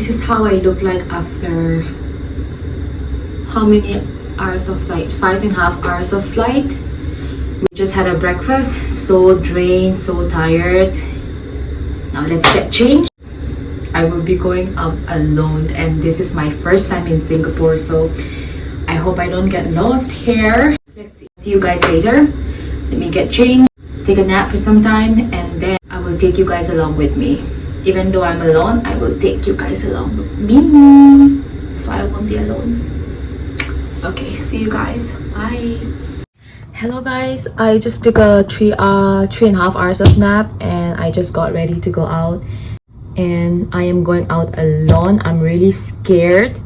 this is how I look like after how many hours of flight? 5.5 hours of flight. We just had a breakfast, so drained, so tired. Now let's get changed. I will be going out alone, and this is my first time in Singapore, so I hope I don't get lost here. Let's see you guys later. Let me get changed, take a nap for some time, and then I will take you guys along with me. Even though I'm alone, I will take you guys along with me, so I won't be alone. Okay, see you guys. Bye. Hello guys, I just took a 3.5 hours of nap, and I just got ready to go out, and I am going out alone. I'm really scared,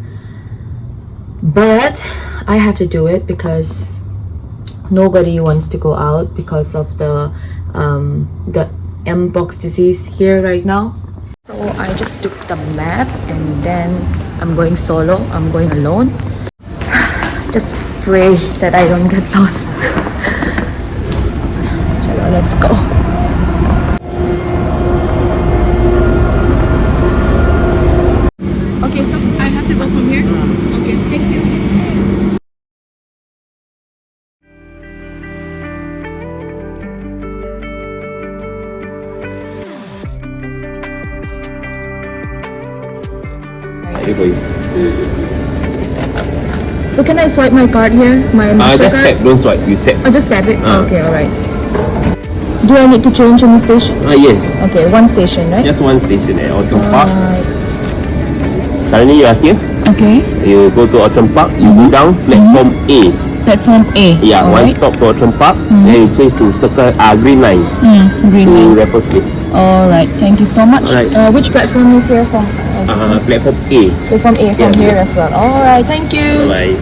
but I have to do it because nobody wants to go out because of the mpox disease here right now. So I just took the map, and then I'm going solo. I'm going alone. Just pray that I don't get lost. Chalo, let's go. Okay, so I have to go from here? Okay, thank you. So can I swipe my card here? My Mastercard? Just tap, don't swipe, you tap. Oh, just tap it? Okay, alright. Do I need to change any station? Yes. Okay, one station, right? Just one station at Outram Park. Currently you are here. Okay. You go to Outram Park, you go down platform A. Platform A. Yeah, one stop to Outram Park, then you change to circle green line. Green to line. Raffles Place. Alright, thank you so much. Alright. Which platform is here from? Platform A. Platform A from here as well. Alright, thank you. Bye.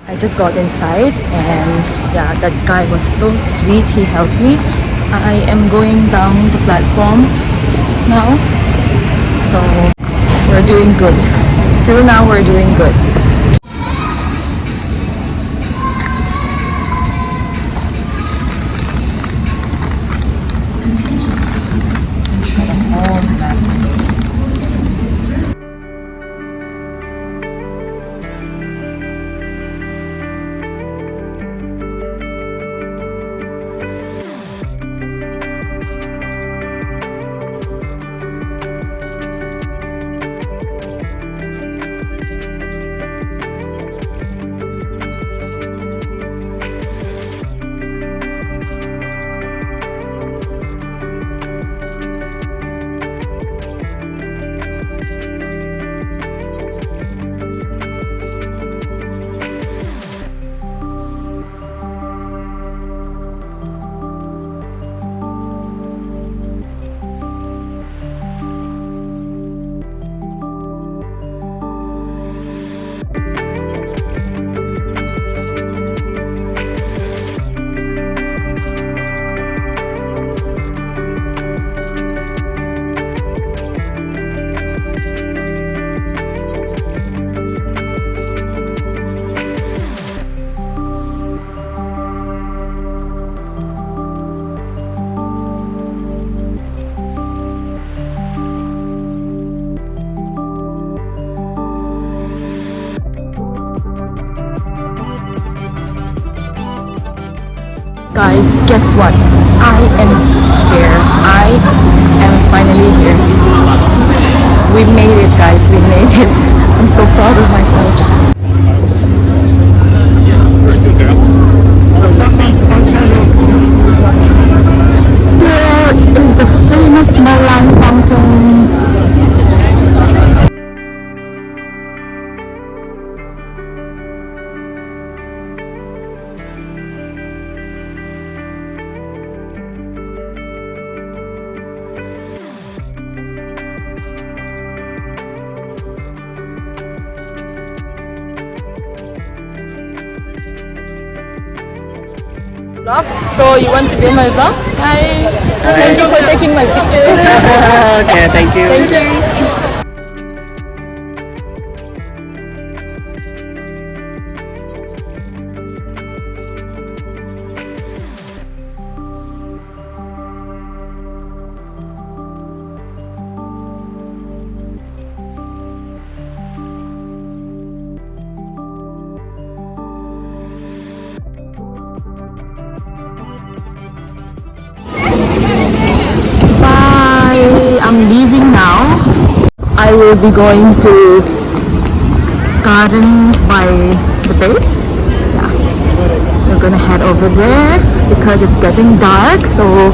I just got inside, and yeah, that guy was so sweet. He helped me. I am going down the platform now, so we're doing good. Till now we're doing good. Guys, guess what? I am here. I am finally here. We made it, guys. We made it. I'm so proud of myself. There is the famous Merlion fountain. Vlog. So you want to be in my vlog? Hi. Thank you for taking my pictures. Okay, thank you. Thank you. now. I will be going to Gardens by the Bay. Yeah, we're gonna head over there because it's getting dark. So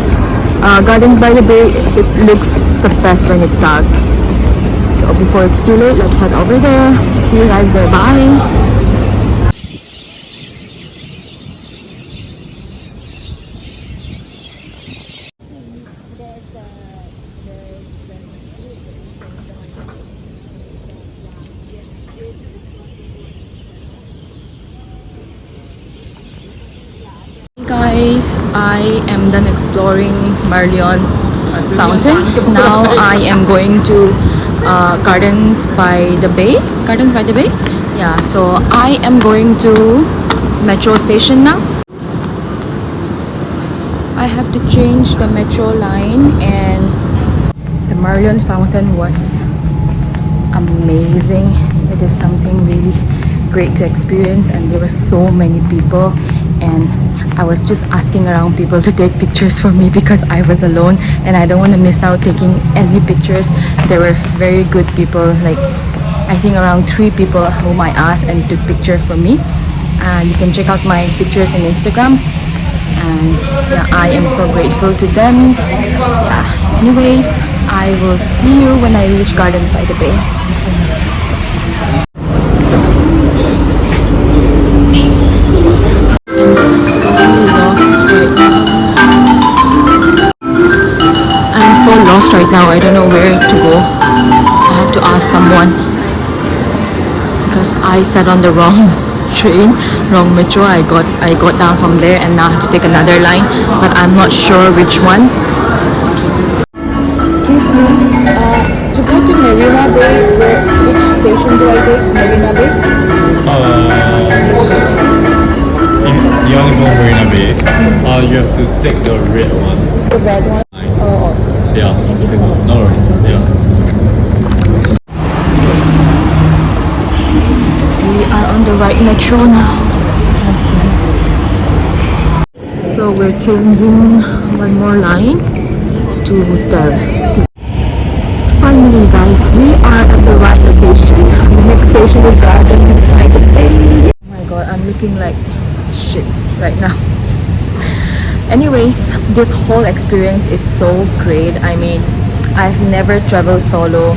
Gardens by the Bay, it looks the best when it's dark. So before it's too late, let's head over there. See you guys there. Bye. Guys, I am done exploring Merlion fountain. Now I am going to Gardens by the Bay. Gardens by the Bay? Yeah, so I am going to metro station now. I have to change the metro line, and the Merlion fountain was amazing. It is something really great to experience, and there were so many people, and I was just asking around people to take pictures for me because I was alone and I don't want to miss out taking any pictures. There were very good people, like I think around 3 people whom I asked and took picture for me. You can check out my pictures on Instagram, and yeah, I am so grateful to them. Yeah. Anyways, I will see you when I reach Gardens by the Bay. I'm so lost right now. I don't know where to go. I have to ask someone because I sat on the wrong train, wrong metro. I got down from there and now I have to take another line, but I'm not sure which one. Excuse me, to go to Marina Bay, which station do I take? Marina Bay? You want to go Marina Bay? You have to take the red one. The red one? Oh. Yeah. Thank you so much. No worries. Yeah. We are on the right metro now. So we're changing one more line to hotel. Finally guys, we are at the right location. The next station is Gardens by the Bay. Oh my god, I'm looking like shit right now. Anyways, this whole experience is so great. I mean, I've never traveled solo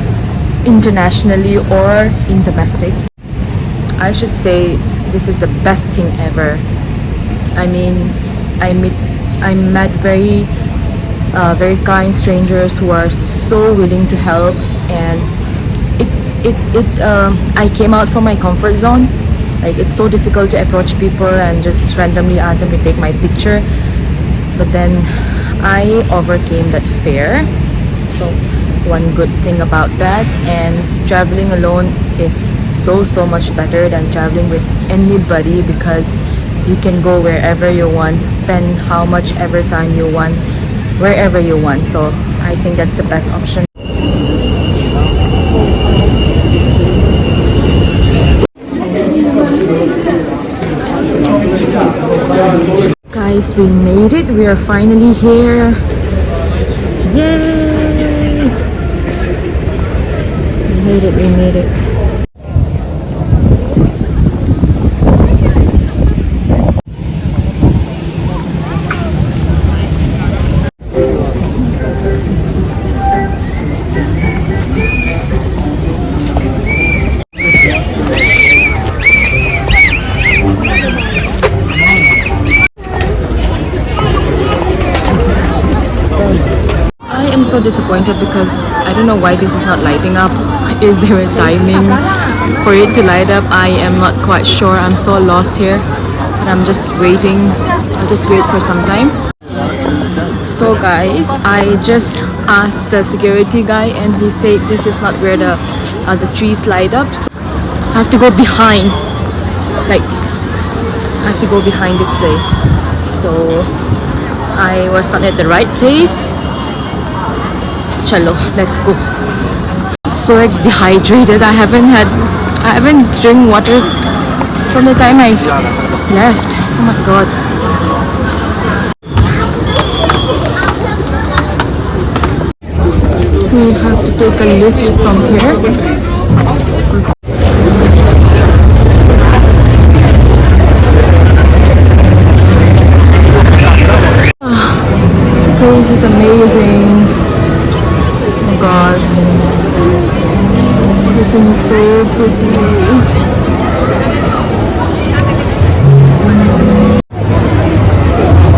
internationally or in domestic. I should say this is the best thing ever. I mean, I met very kind strangers who are so willing to help, and I came out from my comfort zone. Like, it's so difficult to approach people and just randomly ask them to take my picture, but then I overcame that fear. So one good thing about that, and traveling alone is so much better than traveling with anybody because you can go wherever you want, spend how much ever time you want, wherever you want. So I think that's the best option. Guys, we made it. We are finally here. Yay! We made it. So disappointed because I don't know why this is not lighting up. Is there a timing for it to light up? I am not quite sure. I'm so lost here, and I'm just waiting. I'll just wait for some time. So guys, I just asked the security guy and he said this is not where the trees light up. So I have to go behind, like I have to go behind this place. So I was not at the right place. Chalo, let's go. So dehydrated. I haven't drank water from the time I left. Oh my god. We have to take a lift from here. This place is amazing. Oh my god. Everything is so pretty.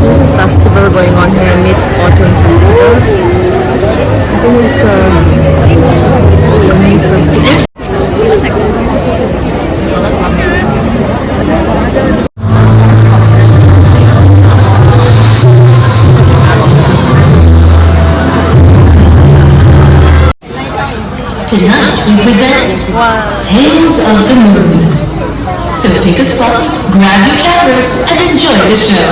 There's a festival going on here, a Mid-Autumn Festival. I think it's the Chinese festival. Tonight we present Tales of the Moon. So pick a spot, grab your cameras, and enjoy the show.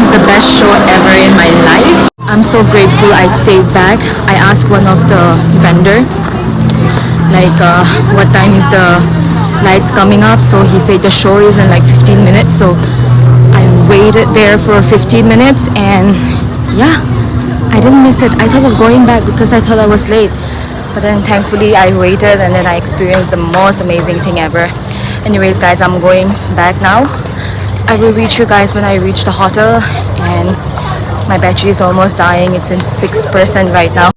The best show ever in my life. I'm so grateful I stayed back. I asked one of the vendor like what time is the lights coming up, so he said the show is in like 15 minutes, so I waited there for 15 minutes and yeah, I didn't miss it. I thought of going back because I thought I was late, but then thankfully I waited and then I experienced the most amazing thing ever. Anyways guys, I'm going back now. I will reach you guys when I reach the hotel, and my battery is almost dying. It's in 6% right now.